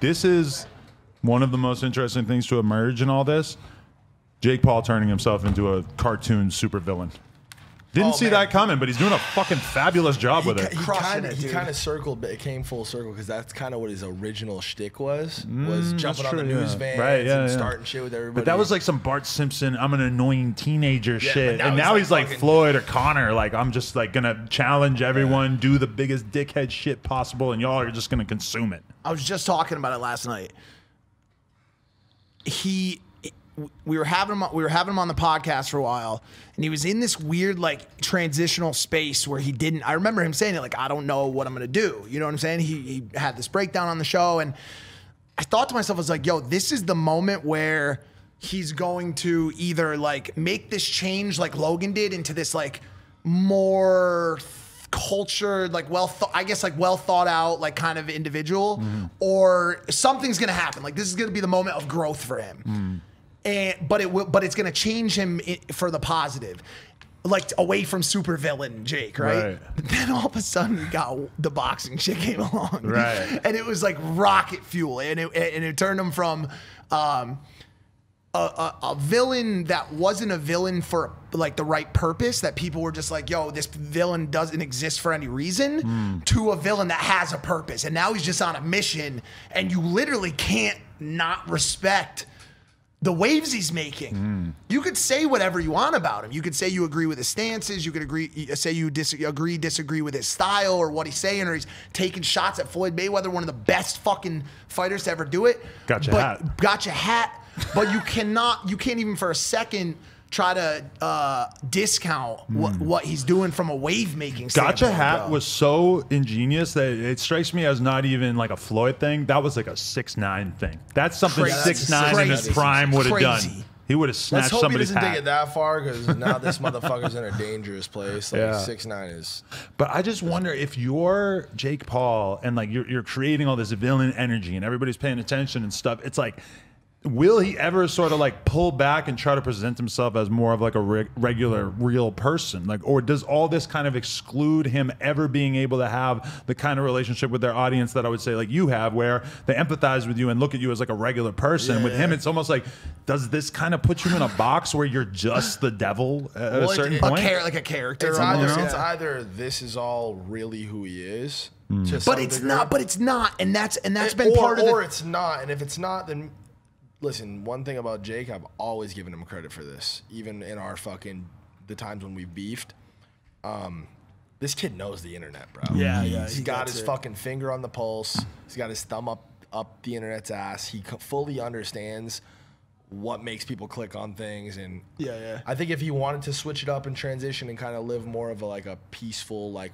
this is one of the most interesting things to emerge in all this. Jake Paul turning himself into a cartoon supervillain. Didn't see that coming, but he's doing a fucking fabulous job with it. He kind of circled, but it came full circle because that's kind of what his original shtick was jumping on the news vans and starting shit with everybody. But that was like some Bart Simpson, I'm an annoying teenager shit. And now he's like Floyd or Connor. Like, I'm just like going to challenge everyone, do the biggest dickhead shit possible, and y'all are just going to consume it. I was just talking about it last night. We were having him on the podcast for a while, and he was in this weird like transitional space where he didn't. I remember him saying it like, I don't know what I'm gonna do. You know what I'm saying? He had this breakdown on the show, and I thought to myself, I was like, yo, this is the moment where he's going to either like make this change like Logan did into this like more cultured, like well thought out, like kind of individual, or something's gonna happen. Like this is gonna be the moment of growth for him. But it's gonna change him for the positive, like away from supervillain Jake, right? But then all of a sudden, we got the boxing shit came along, and it was like rocket fuel, and it turned him from a villain that wasn't a villain for like the right purpose, that people were just like, yo, this villain doesn't exist for any reason, to a villain that has a purpose, and now he's just on a mission, and you literally can't not respect the waves he's making. You could say whatever you want about him. You could say you agree with his stances. You could say you disagree with his style or what he's saying, or he's taking shots at Floyd Mayweather, one of the best fucking fighters to ever do it. Gotcha hat. But you can't even for a second try to discount what he's doing from a wave making standpoint. Gotcha hat was so ingenious that it strikes me as not even like a Floyd thing. That was like a 6ix9ine thing. That's something 6ix9ine in his prime would have done. He would have snatched somebody's hat. Let's hope he doesn't take it that far, because now this motherfucker's in a dangerous place. Like 6ix9ine is. But I just wonder if you're Jake Paul and like you're creating all this villain energy and everybody's paying attention and stuff. It's like, will he ever sort of like pull back and try to present himself as more of like a regular, real person? Like, or does all this kind of exclude him ever being able to have the kind of relationship with their audience that I would say like you have, where they empathize with you and look at you as like a regular person? With him, it's almost like, does this kind of put you in a box where you're just the devil at a certain point? Like a character. It's either this is all really who he is, but it's not, and that's been part of it. Or it's not, and if it's not, then listen, one thing about Jake, I've always given him credit for this, even in the times when we've beefed. This kid knows the internet, bro. He's got his fucking finger on the pulse. He's got his thumb up the internet's ass. He fully understands what makes people click on things, and I think if he wanted to switch it up and transition and kind of live more of a peaceful, like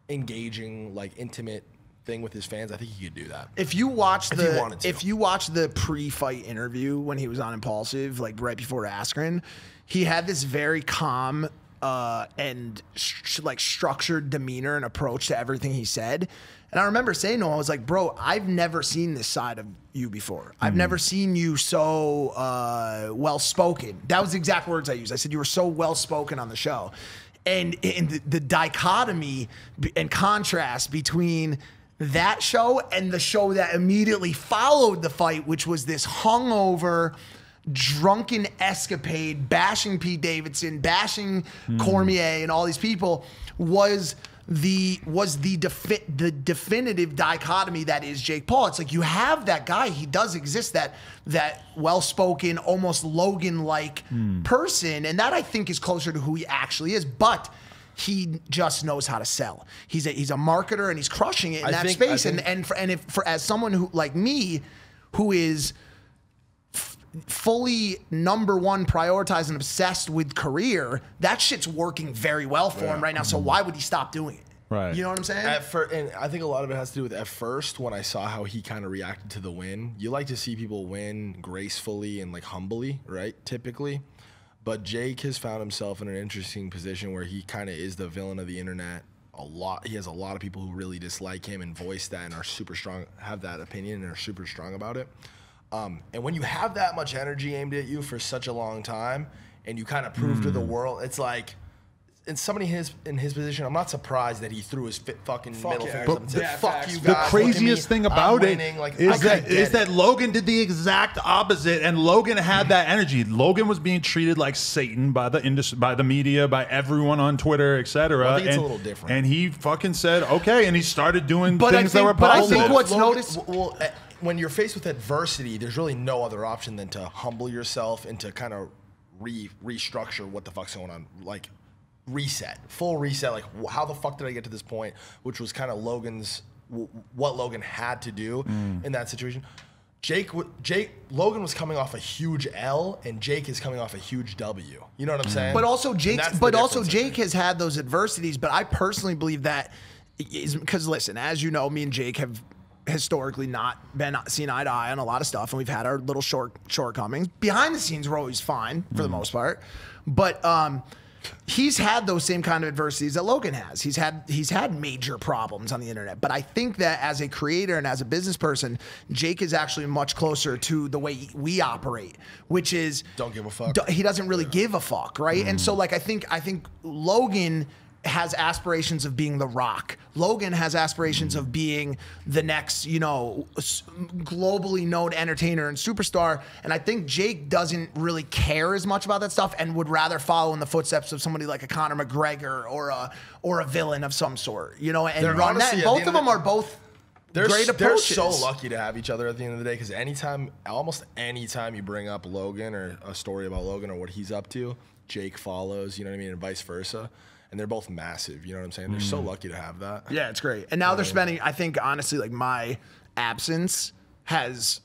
engaging, like intimate thing with his fans, I think he could do that. If you watch the pre-fight interview when he was on Impulsive, like right before Askren, he had this very calm and like structured demeanor and approach to everything he said. And I remember saying to him, I was like, bro, I've never seen this side of you before. I've never seen you so well-spoken. That was the exact words I used. I said, you were so well-spoken on the show. And the dichotomy and contrast between that show and the show that immediately followed the fight, which was this hungover, drunken escapade, bashing Pete Davidson, bashing Cormier and all these people, was the definitive dichotomy that is Jake Paul. It's like, you have that guy, he does exist, that well-spoken, almost Logan-like person, and that I think is closer to who he actually is, but he just knows how to sell. He's a marketer, and he's crushing it in that space. As someone who like me, who is fully number one prioritized and obsessed with career, that shit's working very well for him right now. So why would he stop doing it? Right. You know what I'm saying? And I think a lot of it has to do with, at first, when I saw how he kind of reacted to the win. You like to see people win gracefully and like humbly, right? Typically. But Jake has found himself in an interesting position where he kind of is the villain of the internet. He has a lot of people who really dislike him and voice that and are super strong, have that opinion and are super strong about it. And when you have that much energy aimed at you for such a long time, and you kind of prove to the world, it's like, in somebody in his position, I'm not surprised that he threw his fucking middle fingers up and said, yeah, "Fuck you guys." The craziest thing about it is that Logan did the exact opposite, and Logan had that energy. Logan was being treated like Satan by the industry, by the media, by everyone on Twitter, etc. Well, I think it's a little different. And he fucking said, "Okay," and he started doing things that were positive. But I think what's noticed. Well, when you're faced with adversity, there's really no other option than to humble yourself and to kind of restructure what the fuck's going on, like. Full reset. Like, how the fuck did I get to this point? Which was kind of what Logan had to do in that situation. Logan was coming off a huge L, and Jake is coming off a huge W. You know what I'm saying? But also Jake has had those adversities. But I personally believe that is because, listen, as you know, me and Jake have historically not been seen eye to eye on a lot of stuff, and we've had our little shortcomings. Behind the scenes, we're always fine for the most part, but he's had those same kind of adversities that Logan has. He's had major problems on the internet. But I think that as a creator and as a business person, Jake is actually much closer to the way we operate, which is don't give a fuck. He doesn't really give a fuck, right? And so like I think Logan has aspirations of being The Rock. Logan has aspirations of being the next, globally known entertainer and superstar. And I think Jake doesn't really care as much about that stuff and would rather follow in the footsteps of somebody like a Conor McGregor or a villain of some sort, and run that. Both of them are both great approaches. They're so lucky to have each other at the end of the day, because almost anytime you bring up Logan or a story about Logan or what he's up to, Jake follows, you know what I mean, and vice versa. And they're both massive, you know what I'm saying? They're so lucky to have that. Yeah, it's great. And now they're spending, I think, honestly, like my absence has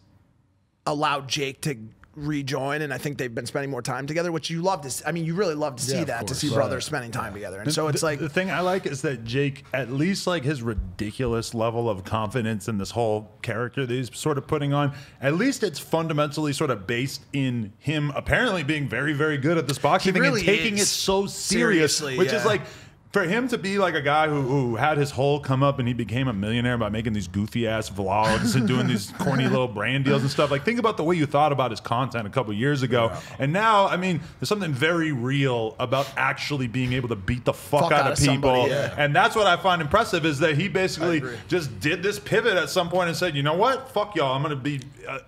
allowed Jake to rejoin, and I think they've been spending more time together, which you love to see. I mean, you really love to see that, to see brothers spending time together. And so it's like... The thing I like is that Jake, at least like his ridiculous level of confidence in this whole character that he's sort of putting on, at least it's fundamentally sort of based in him apparently being very, very good at this boxing thing and taking it so seriously, which is like... For him to be like a guy who had his whole come up and he became a millionaire by making these goofy ass vlogs and doing these corny little brand deals and stuff. Like, think about the way you thought about his content a couple years ago. And now, I mean, there's something very real about actually being able to beat the fuck out of people. And that's what I find impressive, is that he basically just did this pivot at some point and said, you know what? Fuck y'all. I'm going to be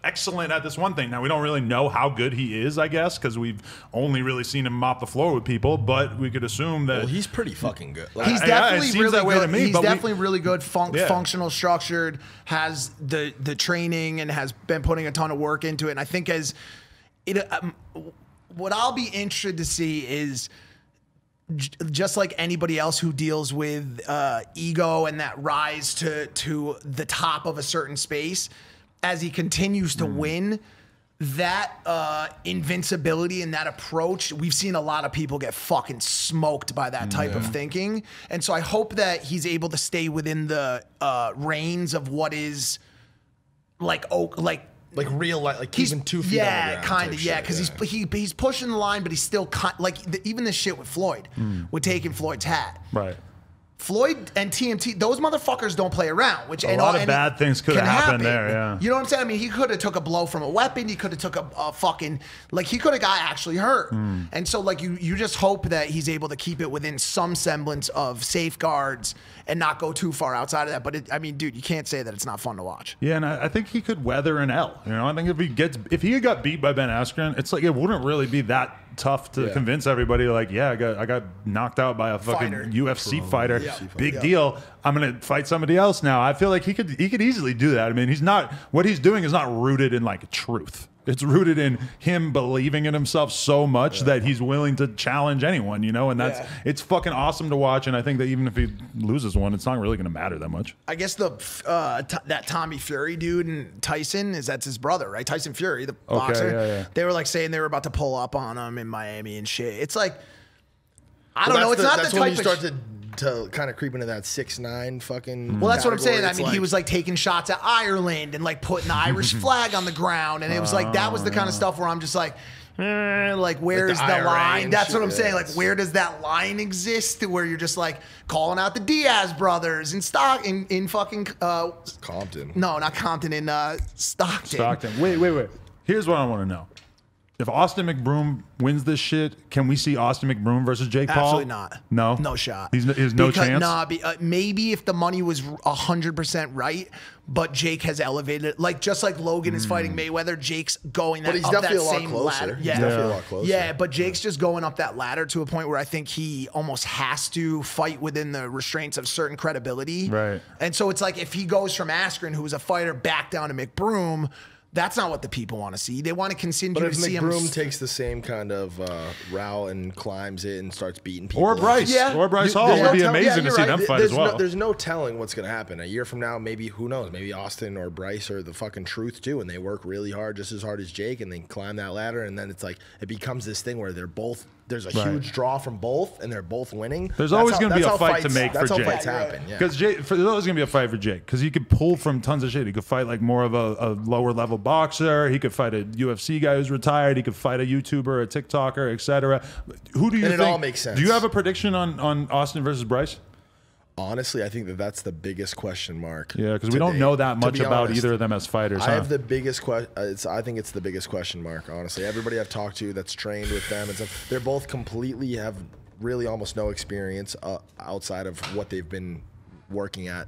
excellent at this one thing. Now, we don't really know how good he is, I guess, because we've only really seen him mop the floor with people, but we could assume that... Well, he's pretty fucking good. Like, he's definitely really good. He's definitely really good, functional, structured, has the training, and has been putting a ton of work into it. And I think what I'll be interested to see is, just like anybody else who deals with ego and that rise to the top of a certain space, as he continues to win, that invincibility and that approach, we've seen a lot of people get fucking smoked by that type of thinking. And so I hope that he's able to stay within the reins of what is like real life, like keeping 2 feet on the ground. Kind of, because he's pushing the line, but he's still even this shit with Floyd, with taking Floyd's hat. Right. Floyd and TMT, those motherfuckers don't play around. Which a lot of bad things could have happened there. Yeah, you know what I'm saying? I mean, he could have took a blow from a weapon. He could have took a fucking he could have got actually hurt. And so you just hope that he's able to keep it within some semblance of safeguards and not go too far outside of that. But I mean, dude, you can't say that it's not fun to watch. Yeah, and I think he could weather an L. I think if he got beat by Ben Askren, it's like it wouldn't really be that tough to convince everybody. Like, I got knocked out by a fucking UFC fighter. Big deal. I'm gonna fight somebody else now. I feel like he could easily do that. I mean, what he's doing is not rooted in like truth. It's rooted in him believing in himself so much that he's willing to challenge anyone, and it's fucking awesome to watch. And I think that even if he loses one, it's not really going to matter that much. I guess that Tommy Fury dude and Tyson, that's his brother, right? Tyson Fury, the boxer. They were like saying they were about to pull up on him in Miami and shit. It's like, I don't know. It's not the type when you start to kind of creep into that 6'9" fucking. Well, that's what I'm saying. I mean, he was like taking shots at Ireland and like putting the Irish flag on the ground, and it was like that was the kind of stuff where I'm just like, where's the line? That's what I'm saying. Like, where does that line exist? Where you're just like calling out the Diaz brothers in fucking Compton. No, not Compton. In Stockton. Wait. Here's what I want to know. if Austin McBroom wins this shit, can we see Austin McBroom versus Jake Paul? Absolutely not. No? No shot. He's no chance? Nah, maybe if the money was 100% right, but Jake has elevated, like just like Logan is fighting Mayweather, Jake's going But he's up that definitely a lot same closer. ladder. He's definitely a lot closer. Yeah, but Jake's just going up that ladder to a point where I think he almost has to fight within the restraints of certain credibility. Right. And so it's like if he goes from Askren, who was a fighter, back down to McBroom, that's not what the people want to see. They want to continue But to if see him. McBroom takes the same kind of route and climbs it and starts beating people, Or Bryce. Yeah. Or Bryce Hall. There's It no would be telling- amazing to you're see right. them fight there's as well. there's no telling what's going to happen. A year from now, maybe, who knows, maybe Austin or Bryce are the fucking truth too, and they work really hard, just as hard as Jake, and they climb that ladder, and then it's like, it becomes this thing where there's a huge draw from both, and they're both winning. There's always going to be a that's how fight to fights- make for That's how Jake. fights happen, yeah. Because there's always going to be a fight for Jake. Because he could pull from tons of shit. He could fight like more of a lower level boxer. He could fight a UFC guy who's retired. He could fight a YouTuber, a TikToker, etc. Who do you And it think? all makes sense. Do you have a prediction on Austin versus Bryce? Honestly, I think that's the biggest question mark. Yeah, because we don't know that much be about honest. either of them as fighters. I have the biggest question. I think it's the biggest question mark. Honestly, everybody I've talked to that's trained with them and stuff, they're both completely have really almost no experience outside of what they've been working at